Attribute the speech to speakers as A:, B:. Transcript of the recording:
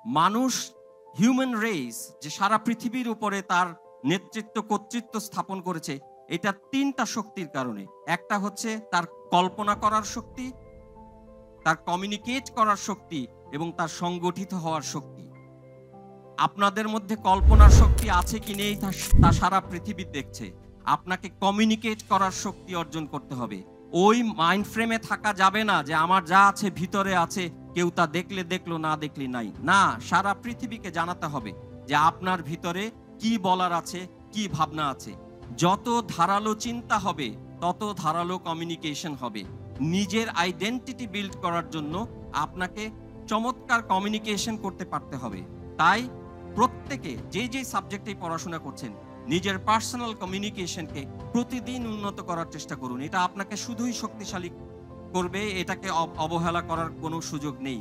A: মানুষ human race যে সারা পৃথিবীর উপরে তার নেতৃত্ব কর্তৃত্ব স্থাপন করেছে, এটা 3টা শক্তির কারণে। একটা হচ্ছে তার কল্পনা করার শক্তি, তার কমিউনিকেট করার শক্তি এবং তার সংগঠিত হওয়ার শক্তি। আপনাদের মধ্যে কল্পনার শক্তি আছে কি নেই তা সারা পৃথিবী দেখছে। আপনাকে কমিউনিকেট করার শক্তি অর্জন করতে হবে। ওই মাইন্ড ফ্রেমে থাকা যাবে না যে আমার যা আছে ভিতরে আছে, কেউ তা দেখলে দেখলো, না দেখলে নাই। না, সারা পৃথিবীকে জানাতে হবে যে আপনার ভিতরে কি বলার আছে, কি ভাবনা আছে। যত ধারালো চিন্তা হবে তত ধারালো কমিউনিকেশন হবে। নিজের আইডেন্টিটি বিল্ড করার জন্য আপনাকে চমৎকার কমিউনিকেশন করতে পারতে হবে। তাই প্রত্যেকে যে সাবজেক্টে পড়াশোনা করছেন, নিজের পার্সোনাল কমিউনিকেশনকে প্রতিদিন উন্নত করার চেষ্টা করুন। এটা আপনাকে শুধুই শক্তিশালী করবে, এটাকে অবহেলা করার কোনো সুযোগ নেই।